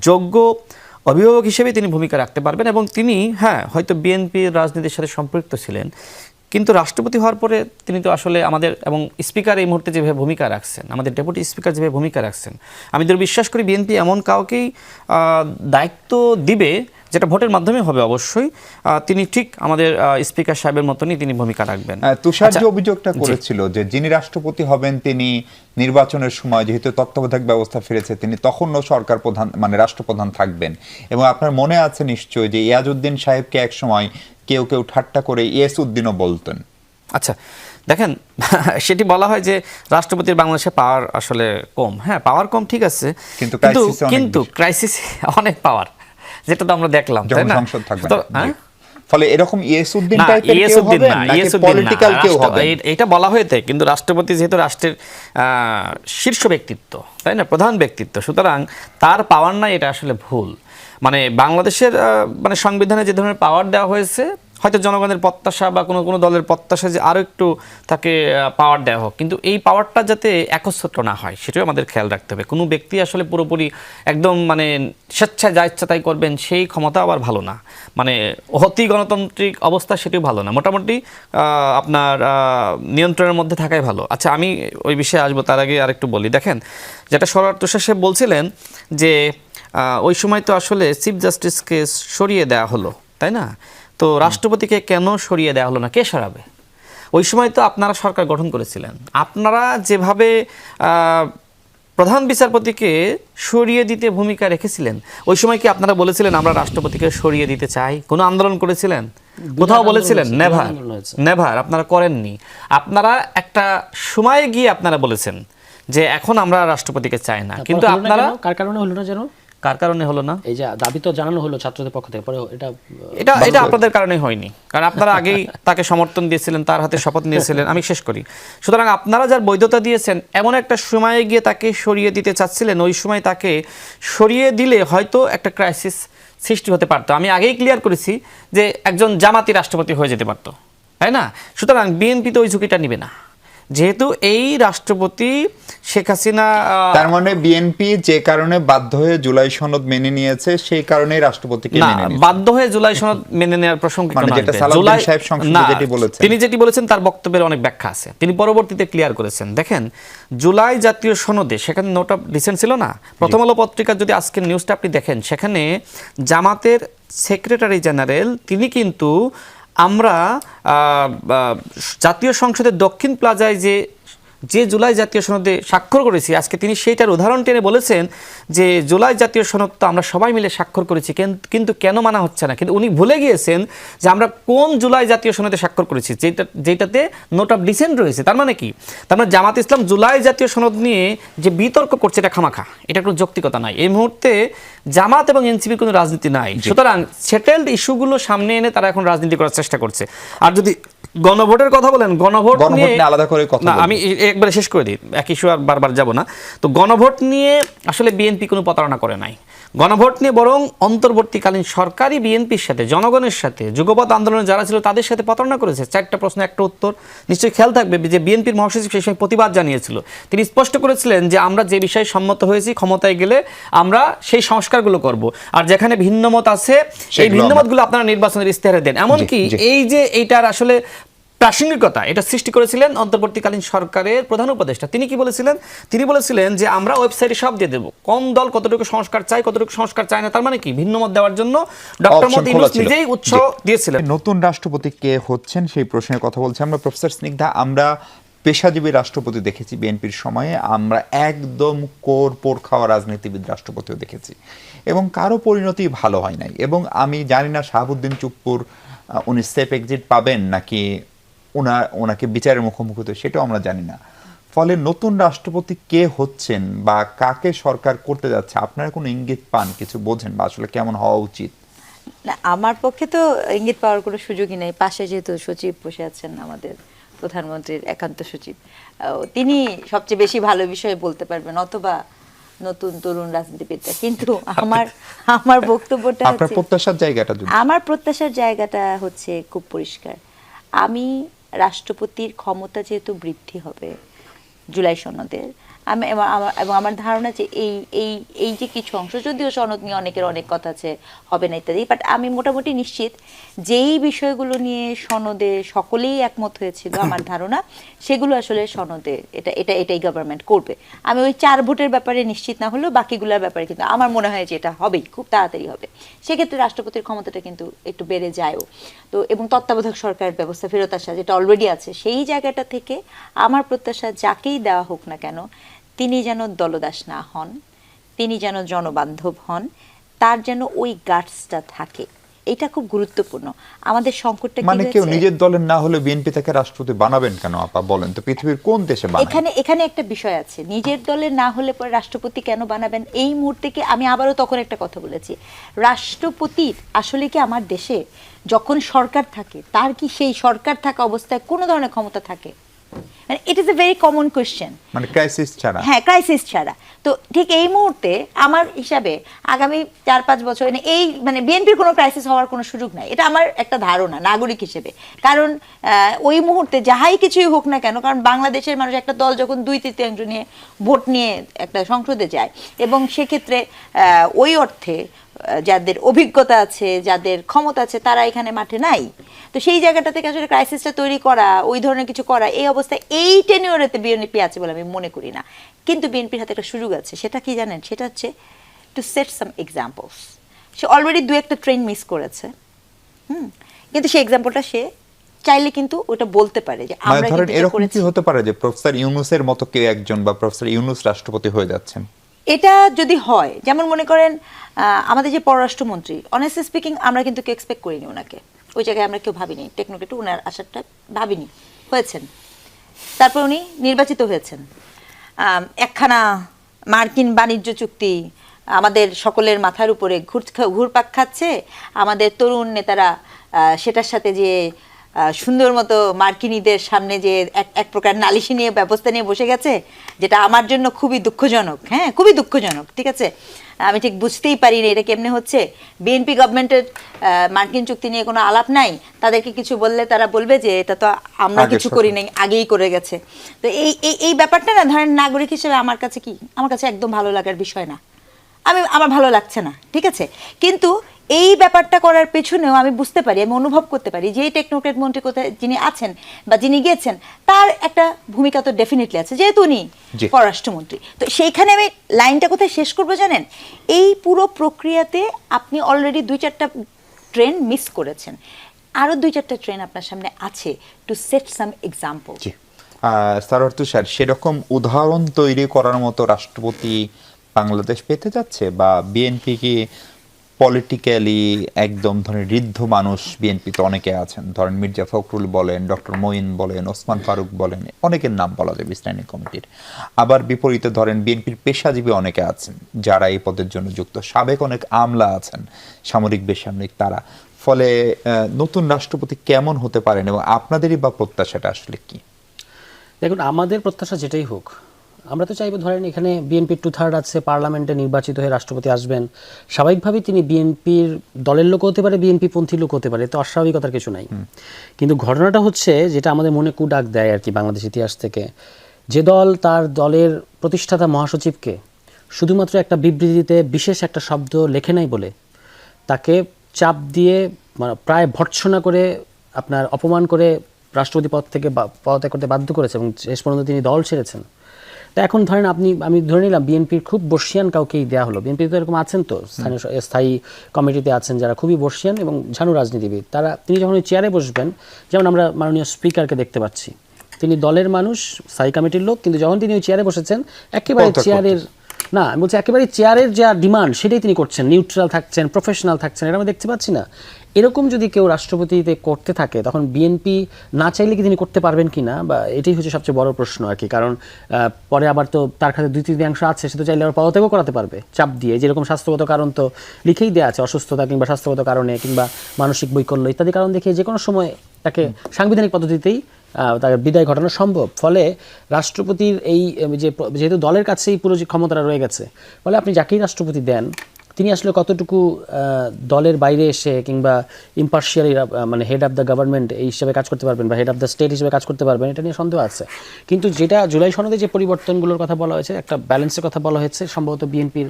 যোগ্য অভিভাবক হিসেবে তিনি ভূমিকা রাখতে পারবেন। এবং তিনি হয়তো বিএনপির রাজনীতির সাথে সম্পৃক্ত ছিলেন, কিন্তু রাষ্ট্রপতি হওয়ার পরে তিনি তো আসলে আমাদের এবং স্পিকার এই মুহূর্তে যেভাবে ভূমিকা রাখছেন, আমাদের ডেপুটি স্পিকার যেভাবে ভূমিকা রাখছেন, আমি তো বিশ্বাস করি বিএনপি এমন কাউকেই দায়িত্ব দিবে যেটা ভোটের মাধ্যমে হবে অবশ্যই, তিনি ঠিক আমাদের স্পিকার সাহেবের মতনই তিনি ভূমিকা রাখবেন। তুষার যে অভিযোগটা করেছিল যে যিনি রাষ্ট্রপতি হবেন তিনি নির্বাচনের সময় যেহেতু তত্ত্বাবধায়ক ব্যবস্থা ফিরেছে তিনি তখনও সরকার প্রধান মানে রাষ্ট্রপ্রধান থাকবেন, এবং আপনার মনে আছে নিশ্চয়ই যে ইয়াজউদ্দিন সাহেবকে এক সময় কেউ কেউ ঠাট্টা করে ইয়েসউদ্দিনও বলতেন। আচ্ছা দেখেন, সেটি বলা হয় যে রাষ্ট্রপতির বাংলাদেশে পাওয়ার আসলে কম। পাওয়ার কম ঠিক আছে, কিন্তু ক্রাইসিস অনেক পাওয়ার, যেটা তো আমরা দেখলাম, তাই না? সংসদ থাকবে ফলে এরকম ইয়েসউদ্দিন টাইপের কেউ হবে নাকি পলিটিক্যাল কেউ হবে এটা বলা হয়ে থাকে, কিন্তু রাষ্ট্রপতি যেহেতু রাষ্ট্রের শীর্ষ ব্যক্তিত্ব, তাই না, প্রধান ব্যক্তিত্ব, সুতরাং তার পাওয়ার নাই, এটা আসলে ভুল। মানে বাংলাদেশের মানে সংবিধানে যে ধরনের পাওয়ার দেওয়া হয়েছে, হয়তো জনগণের প্রত্যাশা বা কোনো দলের প্রত্যাশা যে আরও একটু তাকে পাওয়ার দেওয়া হোক, কিন্তু এই পাওয়ারটা যাতে একচ্ছত্র না হয় সেটাও আমাদের খেয়াল রাখতে হবে। কোনো ব্যক্তি আসলে পুরোপুরি একদম মানে স্বেচ্ছায় যা ইচ্ছা তাই করবেন, সেই ক্ষমতা আবার ভালো না। মানে অতি গণতান্ত্রিক অবস্থা সেটিও ভালো না, মোটামুটি আপনার নিয়ন্ত্রণের মধ্যে থাকাই ভালো। আচ্ছা, আমি ওই বিষয়ে আসবো, তার আগে আরেকটু বলি। দেখেন, যেটা তুষার সাহেব বলছিলেন যে ওই সময় তো আসলে চিফ জাস্টিসকে সরিয়ে দেওয়া হলো, তাই না? তো রাষ্ট্রপতিকে কেন সরিয়ে দেওয়া হলো না, কে সরাবে? ওই সময় তো আপনারা সরকার গঠন করেছিলেন, আপনারা যেভাবে প্রধান বিচারপতিকে সরিয়ে দিতে ভূমিকা রেখেছিলেন, ওই সময় কি আপনারা বলেছিলেন আমরা রাষ্ট্রপতিকে সরিয়ে দিতে চাই? কোনো আন্দোলন করেছিলেন? কোথাও বলেছিলেন? নেভার, আপনারা করেননি। আপনারা একটা সময়ে গিয়ে আপনারা বলেছেন যে এখন আমরা রাষ্ট্রপতিকে চাই না, কিন্তু আপনারা কার কারণে হলো না জানো? কার কারণে হলো না? এই যে দাবি তো জানানো হলো ছাত্রদের পক্ষ থেকে, পরে এটা আপনাদের কারণে হয়নি, কারণ আপনারা আগেই তাকে সমর্থন দিয়েছিলেন, তার হাতে শপথ নিয়েছিলেন। আমি শেষ করি। সুতরাং আপনারা যার বৈধতা দিয়েছেন, এমন একটা সময়ে গিয়ে তাকে সরিয়ে দিতে চাচ্ছিলেন, ওই সময় তাকে সরিয়ে দিলে হয়তো একটা ক্রাইসিস সৃষ্টি হতে পারতো। আমি আগেই ক্লিয়ার করেছি যে একজন জামাতি রাষ্ট্রপতি হয়ে যেতে পারতো, তাই না? সুতরাং বিএনপি তো ওই ঝুঁকিটা নিবে না, যেহেতু এই রাষ্ট্রপতি শেখ হাসিনা। তার মানে বিএনপি যে কারণে বাধ্য হয়ে জুলাই সনদ মেনে নিয়েছে, সেই কারণে রাষ্ট্রপতিকে মেনে নিয়েছে। বাধ্য হয়ে জুলাই সনদ মেনে নেওয়ার প্রসঙ্গ তিনি যেটি বলেছেন তার বক্তব্যের অনেক ব্যাখ্যা আছে, তিনি পরবর্তীতে ক্লিয়ার করেছেন। দেখেন, জুলাই জাতীয় সনদে সেখানে নোট অফ ডিসেন্ট ছিল না। প্রথম আলো পত্রিকার যদি আজকের নিউজটা আপনি দেখেন, সেখানে জামাতের সেক্রেটারি জেনারেল তিনি কিন্তু আমরা জাতীয় সংসদের দক্ষিণ প্লাজায় যে জুলাই জাতীয় সনদে স্বাক্ষর করেছি, আজকে তিনি সেইটার উদাহরণ টেনে বলেছেন যে জুলাই জাতীয় সনদ তো আমরা সবাই মিলে স্বাক্ষর করেছি, কিন্তু কেন মানা হচ্ছে না? কিন্তু উনি ভুলে গিয়েছেন যে আমরা কোন জুলাই জাতীয় সনদে স্বাক্ষর করেছি, যেটাতে নোট অফ ডিসেন্ট রয়েছে। তার মানে কি? তার মানে জামাত ইসলাম জুলাই জাতীয় সনদ নিয়ে যে বিতর্ক করছে এটা খামাখা, এটা কোনো যৌক্তিকতা নাই। এই মুহূর্তে জামাত এবং এনসিপির কোনো রাজনীতি নাই, সুতরাং সেটেলড ইস্যুগুলো সামনে এনে তারা এখন রাজনীতি করার চেষ্টা করছে। আর যদি গণভোটের কথা বলেন, গণভোট নিয়ে আলাদা করে কথা না, আমি একবারে শেষ করে দিই, এক ইস্যু আর বারবার যাব না। তো গণভোট নিয়ে আসলে বিএনপি কোনো প্রতারণা করে নাই। গণভোট নিয়ে বরং অন্তর্বর্তীকালীন সরকারই বিএনপির সাথে, জনগণের সাথে, যুগপৎ আন্দোলনে যারা ছিল তাদের সাথে প্রতারণা করেছে। 4টা প্রশ্ন, একটা উত্তর। নিশ্চয়ই খেয়াল থাকবে যে বিএনপির মহাসচিব সেই সময় প্রতিবাদ জানিয়েছিল। তিনি স্পষ্ট করেছিলেন যে আমরা যে বিষয়ে সম্মত হয়েছি, ক্ষমতায় গেলে আমরা সেই সংস্কারগুলো করব, আর যেখানে ভিন্নমত আছে এই ভিন্নমতগুলো আপনারা নির্বাচনের ইস্তেহারে দেন। এমনকি এই যে এইটার আসলে প্রাসঙ্গিকতা এটা সৃষ্টি করেছিলেন অন্তর্বর্তীকালীন সরকারের প্রধান উপদেষ্টা। তিনি কি বলেছিলেন? তিনি বলেছিলেন যে আমরা ওয়েবসাইটে সব দিয়ে দেবো, কোন দল কতটুকু সংস্কার চাই, কতটুকু সংস্কার চায় না। তার মানে কি? ভিন্নমত দেওয়ার জন্য ডক্টর মোহাম্মদ ইউনূস নিজেই উৎসাহ দিয়েছিলেন। নতুন রাষ্ট্রপতি কে হচ্ছেন সেই প্রশ্নের কথা বলছি আমরা। প্রফেসর স্নিগ্ধা, আমরা পেশাজীবী রাষ্ট্রপতি দেখেছি বিএনপির সময়ে, আমরা একদম কোর পোর খাওয়া রাজনীতিবিদ রাষ্ট্রপতিও দেখেছি, এবং কারো পরিণতি ভালো হয় নাই। এবং আমি জানি না শাহাবুদ্দিন চুপ্পুর উনি সেফ এক্সিট পাবেন নাকি ওনাকে বিচারের মুখোমুখি হতে, সেটাও আমরা জানি না। ফলে নতুন রাষ্ট্রপতি কে হচ্ছেন বা কাকে সরকার করতে যাচ্ছে আপনারা কোনো ইঙ্গিত পান, কিছু বোঝেন বা আসলে কেমন হওয়া উচিত? না, আমার পক্ষে তো ইঙ্গিত পাওয়ার কোনো সুযোগই নেই। পাশে যেহেতু সচিব বসে আছেন আমাদের প্রধানমন্ত্রীর একান্ত সচিব, তিনি সবচেয়ে বেশি ভালো বিষয়ে বলতে পারবেন, অথবা নতুন তরুণ রাজনীতিবিদরা। কিন্তু আমার বক্তব্যটা আপনার হচ্ছে, প্রত্যাশার জায়গাটা যদি আমার প্রত্যাশার জায়গাটা হচ্ছে খুব পরিষ্কার। আমি রাষ্ট্রপতির ক্ষমতা যেহেতু বৃদ্ধি হবে জুলাই সনদের, আমি এবং আমার ধারণা যে এই এই এই যে কিছু অংশ, যদিও সনদ নিয়ে অনেকের অনেক কথা আছে, হবে না ইত্যাদি, বাট আমি মোটামুটি নিশ্চিত যেই বিষয়গুলো নিয়ে সনদে সকলেই একমত হয়েছিল, আমার ধারণা সেগুলো আসলে সনদে এটাই গভর্নমেন্ট করবে। আমি ওই 4 ভোটের ব্যাপারে নিশ্চিত না হলেও বাকিগুলোর ব্যাপারে কিন্তু আমার মনে হয় যে এটা হবেই, খুব তাড়াতাড়ি হবে। সেক্ষেত্রে রাষ্ট্রপতির ক্ষমতাটা কিন্তু একটু বেড়ে যায়ও। তো এবং তত্ত্বাবধায়ক সরকার ব্যবস্থা ফেরত আসা, যেটা অলরেডি আছে, সেই জায়গাটা থেকে আমার প্রত্যাশা যাকেই দেওয়া হোক না কেন, তিনি যেন দলদাস না হন, তিনি যেন জনবান্ধব হন, তার যেন ওই গাটসটা থাকে। এটা খুব গুরুত্বপূর্ণ। আমাদের সংকটটা কি মানে কেউ হয়েছে, নিজের দলের না হলে বিএনপি তাকে রাষ্ট্রপতি বানাবেন কেন আপা বলেন তো? পৃথিবীর কোন দেশে বানায়? এখানে একটা বিষয় আছে, নিজের দলের না হলে পরে রাষ্ট্রপতি কেন বানাবেন? এই মুহূর্তে কি, আমি আবারও তখন একটা কথা বলেছি, রাষ্ট্রপতির আসলে কি আমার দেশে যখন সরকার থাকে, তার কি সেই সরকার থাকা অবস্থায় কোনো ধরনের ক্ষমতা থাকে? মানে it is a very common question. মানে ক্রাইসিস ছাড়া? হ্যাঁ, ক্রাইসিস ছাড়া। তো ঠিক এই মুহূর্তে আমার হিসাবে আগামী 4-5 বছর এই মানে বিএনপির কোনো ক্রাইসিস হওয়ার কোনো সুযোগ নাই, এটা আমার একটা ধারণা নাগরিক হিসেবে। কারণ ওই মুহূর্তে যাহাই কিছুই হোক না কেন, কারণ বাংলাদেশের মানুষ একটা দল যখন 2/3 নিয়ে ভোট নিয়ে একটা সংসদে যায়, এবং সেক্ষেত্রে ওই অর্থে যাদের অভিজ্ঞতা আছে, যাদের ক্ষমতা আছে, তারা এখানে মাঠে নাই। তো সেই জায়গাটা থেকে আসলে ক্রাইসিসটা তৈরি করা, ওই ধরনের কিছু করা, এই অবস্থায় এই টেনিওরেতে বিএনপি আছে বলে আমি মনে করি না। কিন্তু বিএনপির হাতে একটা সুযোগ আছে, সেটা কি জানেন? সেটা হচ্ছে টু সেট সাম এক্সাম্পলস। সে অলরেডি 2-1টা ট্রেন মিস করেছে, কিন্তু সেই এক্সাম্পলটা সে চাইলে কিন্তু ওটা বলতে পারে যে আমরা ধরেন কিন্তু এরকম করেছি। কি হতে পারে যে প্রফেসর ইউনূসের মতো কেউ একজন বা প্রফেসর ইউনূস রাষ্ট্রপতি হয়ে যাচ্ছেন? এটা যদি হয়, যেমন মনে করেন আমাদের যে পররাষ্ট্রমন্ত্রী, অনেস্টলি স্পিকিং আমরা কিন্তু কেউ এক্সপেক্ট করিনি ওনাকে, ওই জায়গায় আমরা কেউ ভাবিনি, টেকনোক্রেটে ওনার আসারটা ভাবিনি, হয়েছেন। তারপর উনি নির্বাচিত হয়েছেন। একখানা মার্কিন বাণিজ্য চুক্তি আমাদের সকলের মাথার উপরে ঘুরপাক খাচ্ছে, আমাদের তরুণ নেতারা সেটার সাথে যে সুন্দর মতো মার্কিনীদের সামনে যে এক প্রকার নালিশি নিয়ে ব্যবস্থা নিয়ে বসে গেছে, যেটা আমার জন্য খুবই দুঃখজনক। হ্যাঁ, খুবই দুঃখজনক, ঠিক আছে। আমি ঠিক বুঝতেই পারি না এটা কেমনে হচ্ছে। বিএনপি গভর্নমেন্টের মার্কিন চুক্তি নিয়ে কোনো আলাপ নাই, তাদেরকে কিছু বললে তারা বলবে যে এটা তো আমরা কিছু করি নাই, আগেই করে গেছে। তো এই ব্যাপারটা না, ধরেন নাগরিক হিসেবে আমার কাছে একদম ভালো লাগার বিষয় না। আমার ভালো লাগছে না, ঠিক আছে। কিন্তু এই ব্যাপারটা করার পেছনেও আমি বুঝতে পারি, আমি অনুভব করতে পারি যে এই টেকনোক্রেট মন্ত্রী কোথায় যিনি আছেন বা যিনি গিয়েছেন, তার একটা ভূমিকা তো ডেফিনেটলি আছে, যেহেতু উনি পররাষ্ট্রমন্ত্রী। তো সেইখানে আমি লাইনটা কোথায় শেষ করবো জানেন? এই পুরো প্রক্রিয়াতে আপনি অলরেডি 2-4টা ট্রেন মিস করেছেন, আরো 2-4টা ট্রেন আপনার সামনে আছে, to set some example. Sarwar Tushar, সেরকম উদাহরণ তৈরি করার মতো রাষ্ট্রপতি বাংলাদেশ পেতে যাচ্ছে? বা বিএনপি কি পলিটিক্যালি একদম ধরেন ঋদ্ধ মানুষ বিএনপিতে অনেকে আছেন, ধরেন মির্জা ফখরুল বলেন, ডক্টর মঈন বলেন, ওসমান ফারুক বলেন, অনেকের নাম বলা যায় স্ট্যান্ডিং কমিটির। আবার বিপরীতে ধরেন বিএনপির পেশাজীবী অনেকে আছেন যারা এই পদের জন্য যুক্ত, সাবেক অনেক আমলা আছেন, সামরিক বেসামরিক, তারা। ফলে নতুন রাষ্ট্রপতি কেমন হতে পারেন এবং আপনাদেরই বা প্রত্যাশাটা আসলে কি? দেখুন, আমাদের প্রত্যাশা যেটাই হোক, আমরা তো চাইবো, ধরেন এখানে বিএনপির 2/3 আছে, পার্লামেন্টে নির্বাচিত হয়ে রাষ্ট্রপতি আসবেন, স্বাভাবিকভাবেই তিনি বিএনপির দলের লোক হতে পারে, বিএনপি পন্থী লোক হতে পারে, তো অস্বাভাবিকতার কিছু নাই। কিন্তু ঘটনাটা হচ্ছে, যেটা আমাদের মনে কুডাক দেয় আর কি বাংলাদেশ ইতিহাস থেকে, যে দল তার দলের প্রতিষ্ঠাতা মহাসচিবকে শুধুমাত্র একটা বিবৃতিতে বিশেষ একটা শব্দ লেখে নাই বলে তাকে চাপ দিয়ে প্রায় ভর্ৎসনা করে, আপনার অপমান করে রাষ্ট্রপতি পদ থেকে পদত্যাগ করতে বাধ্য করেছে, এবং শেষ পর্যন্ত তিনি দল ছেড়েছেন। তো এখন ধরেন আমি ধরে নিলাম বিএনপির খুব বর্ষিয়ান কাউকেই দেওয়া হলো। বিএনপি তো এরকম আছেন, তো স্থায়ী কমিটিতে আছেন যারা খুবই বর্ষিয়ান এবং ঝানু রাজনীতিবিদ, তিনি যখন ওই চেয়ারে বসবেন, যেমন আমরা মাননীয় স্পিকারকে দেখতে পাচ্ছি, তিনি দলের মানুষ, স্থায়ী কমিটির লোক, কিন্তু যখন তিনি ওই চেয়ারে বসেছেন, একেবারে চেয়ারের না আমি বলছি একেবারে চেয়ারের যা ডিমান্ড সেটাই তিনি করছেন, নিউট্রাল থাকছেন, প্রফেশনাল থাকছেন, এটা আমরা দেখতে পাচ্ছি না। এরকম যদি কেউ রাষ্ট্রপতিতে করতে থাকে তখন বিএনপি না চাইলে কি তিনি করতে পারবেন কি না, বা এটাই হচ্ছে সবচেয়ে বড় প্রশ্ন আর কি। কারণ পরে আবার তো তার কাছে 2/3 অংশ আছে, সে তো চাইলে আবার পদত্যাগও করাতে পারবে চাপ দিয়ে, যেরকম স্বাস্থ্যগত কারণ তো লিখেই দেওয়া আছে, অসুস্থতা কিংবা স্বাস্থ্যগত কারণে কিংবা মানসিক বৈকল্য ইত্যাদি কারণ দেখিয়ে যে কোনো সময় তাকে সাংবিধানিক পদ্ধতিতেই তার বিদায় ঘটানো সম্ভব। ফলে রাষ্ট্রপতির এই যেহেতু দলের কাছেই পুরো যে ক্ষমতাটা রয়ে গেছে, ফলে আপনি যাকেই রাষ্ট্রপতি দেন তিনি আসলে কতটুকু দলের বাইরে এসে কিংবা ইম্পার্শিয়ালি মানে হেড অফ দ্য গভর্নমেন্ট এই হিসেবে কাজ করতে পারবেন বা হেড অফ দ্য স্টেট হিসেবে কাজ করতে পারবেন, এটা নিয়ে সন্দেহ আছে। কিন্তু যেটা জুলাই সনদে যে পরিবর্তনগুলোর কথা বলা হয়েছে, একটা ব্যালেন্সের কথা বলা হয়েছে, সম্ভবত বিএনপির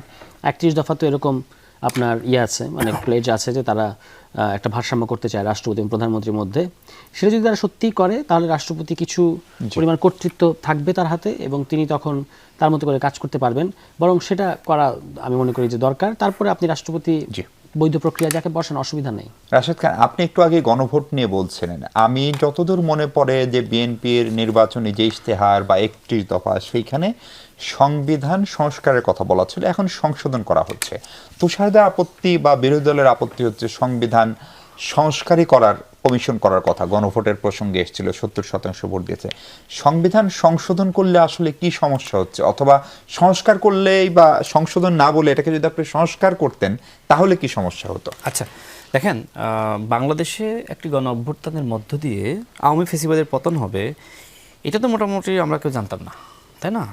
31 দফা তো এরকম আপনার আছে, মানে প্লেজ আছে যে তারা একটা ভারসাম্য করতে চায় রাষ্ট্রপতি এবং প্রধানমন্ত্রীর মধ্যে। সেটা যদি তারা সত্যিই করে তাহলে রাষ্ট্রপতি কিছু পরিমাণ কর্তৃত্ব থাকবে তার হাতে এবং তিনি তখন তার মতো করে কাজ করতে পারবেন। বরং সেটা করা আমি মনে করি যে দরকার। তারপরে আপনি রাষ্ট্রপতি বৈধ প্রক্রিয়া যাকে বসান, অসুবিধা নেই। রাশেদ খান, আপনি একটু আগে গণভোট নিয়ে বলছিলেন, আমি যতদূর মনে পড়ে যে বিএনপির নির্বাচনী যে ইশতেহার বা 31 দফা সেইখানে সংবিধান সংস্কারের কথা বলা ছিল, এখন সংশোধন করা হচ্ছে। তুষারদার আপত্তি বা বিরোধী দলের আপত্তি হচ্ছে সংবিধান সংস্কারই করার কমিশন করার কথা গণভোটের প্রসঙ্গে এসেছিল, 70% ভোট দিয়েছে। সংবিধান সংশোধন করলে আসলে কি সমস্যা হচ্ছে, অথবা সংস্কার করলেই বা সংশোধন না বলে এটাকে যদি আপনি সংস্কার করতেন তাহলে কি সমস্যা হতো? আচ্ছা দেখেন, বাংলাদেশে একটি গণ অভ্যুত্থানের মধ্য দিয়ে আওয়ামী ফ্যাসিবাদের পতন হবে, এটা তো মোটামুটি আমরা কেউ জানতাম না, তাই না?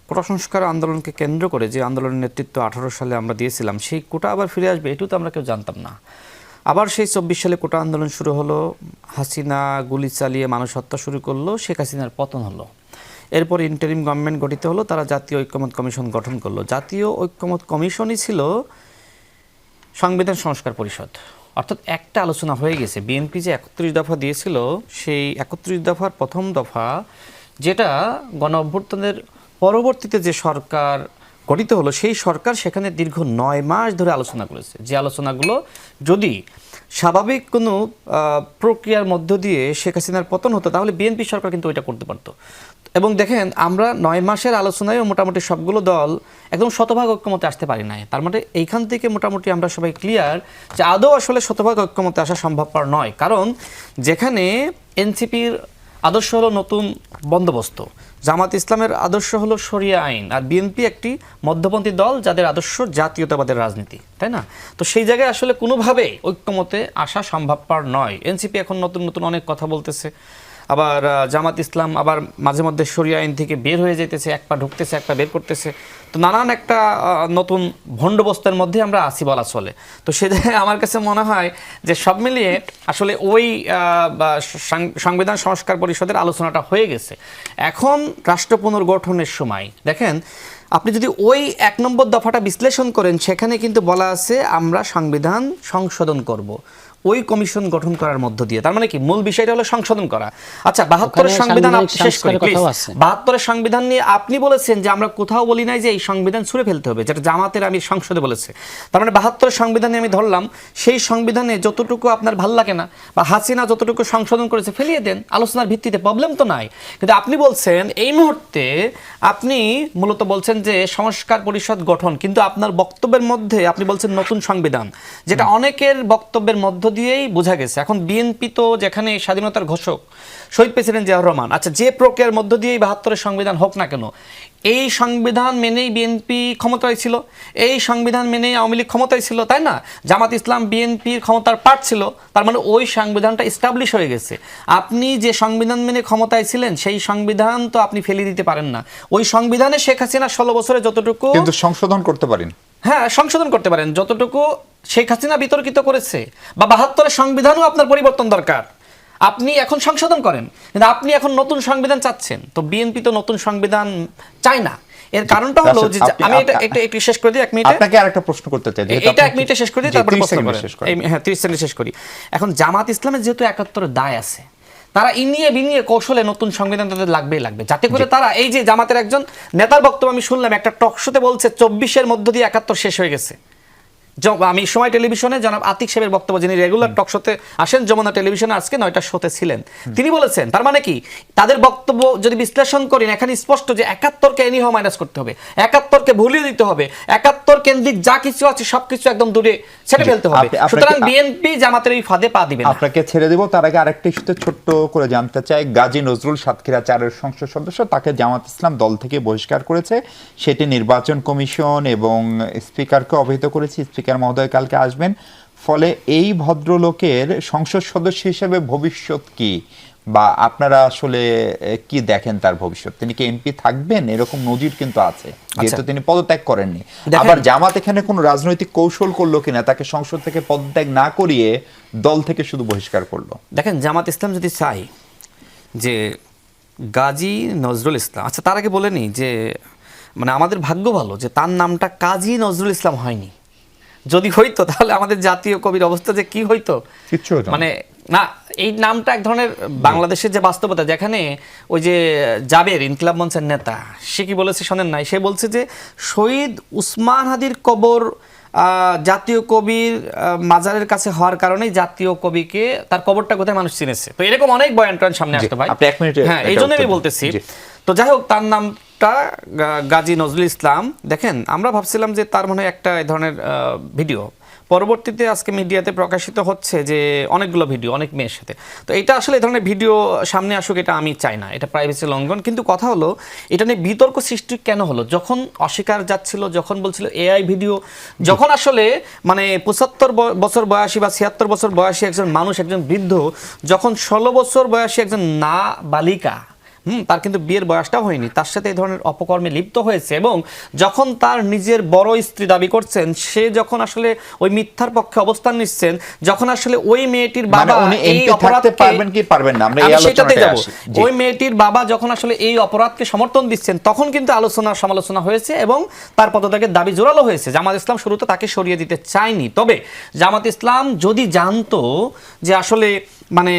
কোটা সংস্কার আন্দোলনকে কেন্দ্র করে যে আন্দোলনের নেতৃত্ব 18 সালে আমরা দিয়েছিলাম, সেই কোটা আবার ফিরে আসবে এটাও তো আমরা কেউ জানতাম না। আবার সেই 24 সালে কোটা আন্দোলন শুরু হলো, হাসিনা গুলি চালিয়ে মানুষ হত্যা শুরু করলো, শেখ হাসিনার পতন হলো। এরপর ইন্টারিম গভর্নমেন্ট গঠিত হলো, তারা জাতীয় ঐক্যমত কমিশন গঠন করলো। জাতীয় ঐক্যমত কমিশনই ছিল সংবিধান সংস্কার পরিষদ, অর্থাৎ একটা আলোচনা হয়ে গেছে। বিএনপি যে 31 দফা দিয়েছিল, সেই 31 দফার প্রথম দফা, যেটা গণ অভ্যুত্থানের পরবর্তীতে যে সরকার গঠিত হলো, সেই সরকার সেখানে দীর্ঘ 9 মাস ধরে আলোচনা করেছে। যে আলোচনাগুলো যদি স্বাভাবিক কোনো প্রক্রিয়ার মধ্য দিয়ে শেখ হাসিনার পতন হতো, তাহলে বিএনপি সরকার কিন্তু ওইটা করতে পারতো। এবং দেখেন, আমরা 9 মাসের আলোচনায় মোটামুটি সবগুলো দল একদম শতভাগ ঐক্যমতে আসতে পারি নাই। তার মানে এইখান থেকে মোটামুটি আমরা সবাই ক্লিয়ার যে আদৌ আসলে শতভাগ ঐক্যমতে আসা সম্ভবপর নয়। কারণ যেখানে এনসিপির আদর্শ হলো নতুন বন্দোবস্ত, জামাত ইসলামের আদর্শ হলো শরিয়া আইন, আর বিএনপি একটি মধ্যপন্থী দল যাদের আদর্শ জাতীয়তাবাদের রাজনীতি, তাই না? তো সেই জায়গায় আসলে কোনোভাবেই ঐক্যমতে আসা সম্ভবপর নয়। এনসিপি এখন নতুন নতুন অনেক কথা বলতেছে, আবার জামাত ইসলাম আবার মাঝে মধ্যে শরিয়া আইন থেকে বের হয়ে যেতেছে, এক পা ঢুকতেছে এক পা বের করতেছে। তো নানান একটা নতুন ভণ্ডবস্তের মধ্যে আমরা আসি বলা চলে। তো সে জায়গায় আমার কাছে মনে হয় যে সব মিলিয়ে আসলে ওই সংবিধান সংস্কার পরিষদের আলোচনাটা হয়ে গেছে। এখন রাষ্ট্র পুনর্গঠনের সময় দেখেন, আপনি যদি ওই 1 নম্বর দফাটা বিশ্লেষণ করেন, সেখানে কিন্তু বলা আছে আমরা সংবিধান সংশোধন করব ওই কমিশন গঠন করার মধ্য দিয়ে। তার মানে কি মূল বিষয়টা হলো সংশোধন করা। আচ্ছা, 72 সংবিধান শেষ করি প্লিজ। 72 সংবিধান নিয়ে আপনি বলেছেন যে আমরা কোথাও বলি নাই যে এই সংবিধান ছুঁড়ে ফেলতে হবে, যেটা জামাতের আমি সংসদে বলেছে। তার মানে 72 সংবিধানে আমি ধরলাম, সেই সংবিধানে যতটুকু আপনার ভাল লাগে না বা হাসিনা যতটুকু সংশোধন করেছে ফেলিয়ে দেন, আলোচনার ভিত্তিতে, প্রবলেম তো নাই। কিন্তু আপনি বলছেন এই মুহূর্তে, আপনি মূলত বলছেন যে সংস্কার পরিষদ গঠন, কিন্তু আপনার বক্তব্যের মধ্যে আপনি বলছেন নতুন সংবিধান, যেটা অনেকের বক্তব্যের মধ্য দিয়েই বোঝা গেছে। এখন বিএনপি তো যেখানে স্বাধীনতার ঘোষক শহীদ প্রেসিডেন্ট জিয়াউর রহমান, আচ্ছা যে প্রক্রিয়ার মধ্য দিয়েই 72 সংবিধান হোক না কেন, এই সংবিধান মেনেই বিএনপি ক্ষমতায় ছিল, এই সংবিধান মেনেই আওয়ামী লীগ ক্ষমতায় ছিল, তাই না? জামাত ইসলাম বিএনপির ক্ষমতার পার্ট ছিল, তার মানে ওই সংবিধানটা এস্টাবলিশ হয়ে গেছে। আপনি যে সংবিধান মেনে ক্ষমতায় ছিলেন, সেই সংবিধান তো আপনি ফেলে দিতে পারেন না। ওই সংবিধানে শেখ হাসিনা 16 বছরে যতটুকু, কিন্তু সংশোধন করতে পারেন, হ্যাঁ সংশোধন করতে পারেন, যতটুকু শেখ হাসিনা বিতর্কিত করেছে, বা 72 সংবিধানও আপনার পরিবর্তন দরকার, আপনি এখন সংশোধন করেন। কিন্তু আপনি এখন নতুন সংবিধান চাচ্ছেন, তো বিএনপি তো নতুন সংবিধান চায় না। এর কারণটা হলো যে আমি এটা একটু শেষ করে দিই, 1 মিনিটে আপনাকে আরেকটা প্রশ্ন করতে চাই, এটা 1 মিনিটে শেষ করে দিই, তারপর প্রশ্ন করেন। হ্যাঁ 30 সেকেন্ডে শেষ করি। এখন জামাত ইসলামের যেহেতু 71 দায় আছে, তারা ইনিয়ে বিনিয়ে কৌশলে নতুন সংবিধান তাদের লাগবেই লাগবে, যাতে করে তারা, এই যে জামাতের একজন নেতার বক্তব্য আমি শুনলাম একটা টক শোতে বলছে 24-এর মধ্য দিয়ে 71 শেষ হয়ে গেছে। আমি সময় টেলিভিশনে জনাব আতিক সাহেবের বক্তব্য, যিনি রেগুলার টক শোতে আসেন, যমুনা টেলিভিশনে আজকে 9টার শোতে ছিলেন, তিনি বলেছেন তার মানে কি, তাদের বক্তব্য যদি বিশ্লেষণ করেন এখানে স্পষ্ট যে 71কে এনিহাও মাইনাস করতে হবে, 71কে ভুলিয়ে দিতে হবে, 71 কেন্দ্রিক যা কিছু আছে সবকিছু একদম দূরে ছেড়ে ফেলতে হবে। সুতরাং বিএনপি জামাতের এই ফাঁদে পা দিবে না। আপনাকে ছেড়ে দেব, তার আগে আরেকটা ইস্যুতে ছোট্ট করে জানতে চাই, গাজী নজরুল সাতক্ষীরা 4-এর সংসদ সদস্য, তাকে জামাত ইসলাম দল থেকে বহিষ্কার করেছে। সেটি নির্বাচন কমিশন এবং স্পিকারকে অবহিত করেছি, স্পিকার মহোদয় কালকে আসবেন। ফলে এই ভদ্রলোকের সংসদ সদস্য হিসেবে ভবিষ্যৎ কি, বা আপনারা আসলে কি দেখেন তার ভবিষ্যৎ? তিনি কি এমপি থাকবেন? এরকম নজির কিন্তু আছে, যেহেতু তিনি পদত্যাগ করেননি। আবার জামাত এখানে কোনো রাজনৈতিক কৌশল করলো কিনা, তাকে সংসদ থেকে পদত্যাগ না করিয়ে দল থেকে শুধু বহিষ্কার করলো? দেখেন, জামাত ইসলাম যদি চাই যে গাজী নজরুল ইসলাম, আচ্ছা তার আগে বলে নিই যে মানে আমাদের ভাগ্য ভালো যে তার নামটা কাজী নজরুল ইসলাম হয়নি। যদি হইতো তাহলে আমাদের জাতীয় কবির অবস্থা যে কি হইতো, কিচ্ছু হতো না। মানে না, এই নামটা এক ধরনের বাংলাদেশের যে বাস্তবতা, যেখানে ওই যে জাবের ইনকিলাব মঞ্চের নেতা, সে কি বলেছে শোনেন নাই, সে বলছে যে শহীদ উসমান হাদির কবর জাতীয় কবির মাজারের কাছে হওয়ার কারণেই জাতীয় কবিকে, তার কবরটা কোথায় মানুষ চিনেছে। তো এরকম অনেক বয়ান টয়ান সামনে আসতে ভাই, আপনি 1 মিনিটে হ্যাঁ, এই জন্য আমি বলতেছি। তো যাই হোক, তার নামটা গাজী নজরুল ইসলাম। দেখেন, আমরা ভাবছিলাম যে তার মনে একটা এই ধরনের ভিডিও, পরবর্তীতে আজকে মিডিয়াতে প্রকাশিত হচ্ছে যে অনেকগুলো ভিডিও অনেক মেয়ের সাথে। তো এটা আসলে এই ধরনের ভিডিও সামনে আসুক, এটা আমি চাই না, এটা প্রাইভেসি লঙ্ঘন। কিন্তু কথা হলো, এটা নিয়ে বিতর্ক সৃষ্টি কেন হলো? যখন অস্বীকার যাচ্ছিল, যখন বলছিল এআই ভিডিও, যখন আসলে মানে 75 বছর বয়সী বা 76 বছর বয়সী একজন মানুষ, একজন বৃদ্ধ, যখন 16 বছর বয়সী একজন না বালিকা, তার কিন্তু বিয়ের বয়সটাও হয়নি, তার সাথে এই ধরনের অপকর্মে লিপ্ত হয়েছে, এবং যখন তার নিজের বড় স্ত্রী দাবি করছেন, সে যখন আসলে ওই মিথ্যার পক্ষে অবস্থান নিচ্ছেন, যখন আসলে ওই মেয়েটির বাবা এই অপরাধকে, পারবেন কি পারবেন না, আমরা এই আলোচনাতে যাব, ওই মেয়েটির বাবা যখন আসলে এই অপরাধকে সমর্থন দিচ্ছেন, তখন কিন্তু আলোচনা সমালোচনা হয়েছে এবং তার পদত্যাগের দাবি জোরালো হয়েছে। জামাত ইসলাম শুরুতে তাকে সরিয়ে দিতে চায়নি। তবে জামাত ইসলাম যদি জানতো যে আসলে মানে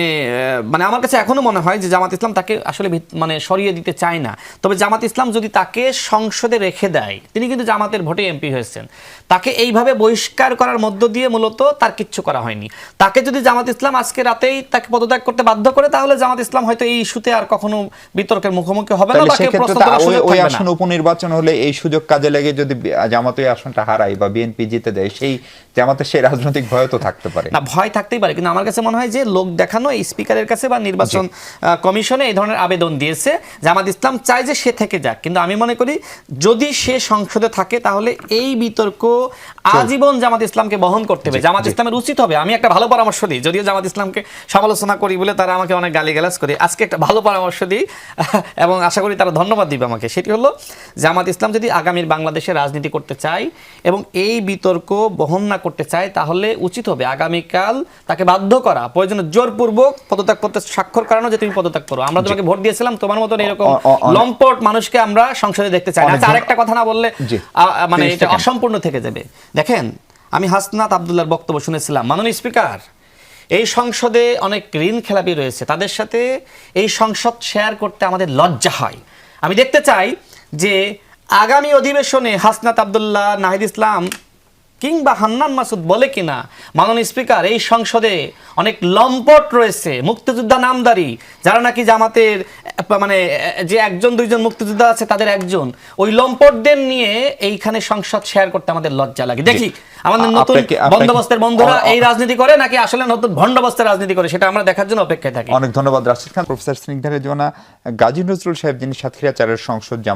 আমার কাছে এখনো মনে হয় যে জামাত ইসলাম তাকে আসলে মানে সরিয়ে দিতে চায় না। তবে জামাত ইসলাম যদি তাকে সংসদে রেখে দেয়, তিনি কিন্তু জামাতের ভোটে এমপি হয়েছেন, তাকে এইভাবে বহিষ্কার করার মধ্য দিয়ে মূলত তার কিচ্ছু করা হয়নি। তাকে যদি জামাত ইসলাম আজকে রাতেই তাকে পদত্যাগ করতে বাধ্য করে, তাহলে জামাত ইসলাম হয়তো এই ইস্যুতে আর কখনো বিতর্কের মুখোমুখি হবে না, তাকে প্রশ্ন করার সুযোগ ওই থাকবে না। আসন উপনির্বাচন হলে এই সুযোগ কাজে লেগে যদি জামাত ওই আসনটা হারায় বা বিএনপি জিতে দেয়, সেই জামাতের সেই রাজনৈতিক ভয় তো থাকতে পারে। না, ভয় থাকতেই পারে, কিন্তু আমার কাছে মনে হয় যে লোক দেখানো এই স্পিকারের কাছে বা নির্বাচন কমিশনে এই ধরনের আবেদন দিয়েছে, জামাত ইসলাম চায় যে সে থেকে যাক। কিন্তু আমি মনে করি যদি সে সংসদে থাকে তাহলে এই বিতর্ক আজীবন জামাত ইসলামকে বহন করতে হবে। জামাত ইসলামের উচিত হবে, আমি একটা ভালো পরামর্শ দিই, যদিও জামাত ইসলামকে সমালোচনা করি বলে তারা আমাকে অনেক গালিগালাজ করে, আজকে একটা ভালো পরামর্শ দিই এবং আশা করি তারা ধন্যবাদ দিবে আমাকে। সেটি হলো, জামাত ইসলাম যদি আগামীর বাংলাদেশে রাজনীতি করতে চায় এবং এই বিতর্ক বহন না করতে চায়, তাহলে উচিত হবে আগামীকাল তাকে বাধ্য করা, প্রয়োজনে জোরপূর্বক পদত্যাগ করতে স্বাক্ষর করানো, যে তুমি পদত্যাগ করো, আমরা তোমাকে ভোট দিয়েছিলাম, তোমার মতন এরকম লম্পট মানুষকে আমরা সংসদে দেখতে চাই না। আরেকটা কথা না বললে মানে এটা অসম্পূর্ণ থেকে যাবে। দেখেন, আমি হাসনাত আব্দুল্লাহর বক্তব্য শুনেছিলাম, মাননীয় স্পিকার, এই সংসদে অনেক ঋণ খেলাপি রয়েছে, তাদের সাথে এই সংসদ শেয়ার করতে আমাদের লজ্জা হয়। আমি দেখতে চাই যে আগামী অধিবেশনে হাসনাত আব্দুল্লাহ, নাহিদ ইসলাম কিংবা হান্নান মাসুদ বলে কিনা, মাননীয় স্পিকার, এই সংসদে অনেক লম্পট রয়েছে, মুক্তিযোদ্ধা নামদারি, যারা নাকি জামাতের মানে যে 1-2 মুক্তিযোদ্ধা আছে তাদের একজন, ওই লম্পটদের নিয়ে এইখানে সংসদ শেয়ার করতে আমাদের লজ্জা লাগে। দেখি আমাদের নতুন বন্দোবস্তের বন্ধুরা এই রাজনীতি করে নাকি আসলে নতুন ভণ্ডবস্তের রাজনীতি করে, সেটা আমরা দেখার জন্য অপেক্ষায় থাকি। অনেক ধন্যবাদ রাশিদ খান। প্রফেসর স্নিগ্ধা রেজওয়ানা, গাজী নজরুল সাহেব যিনি সাতক্ষীরা 4-এর সংসদ জামাত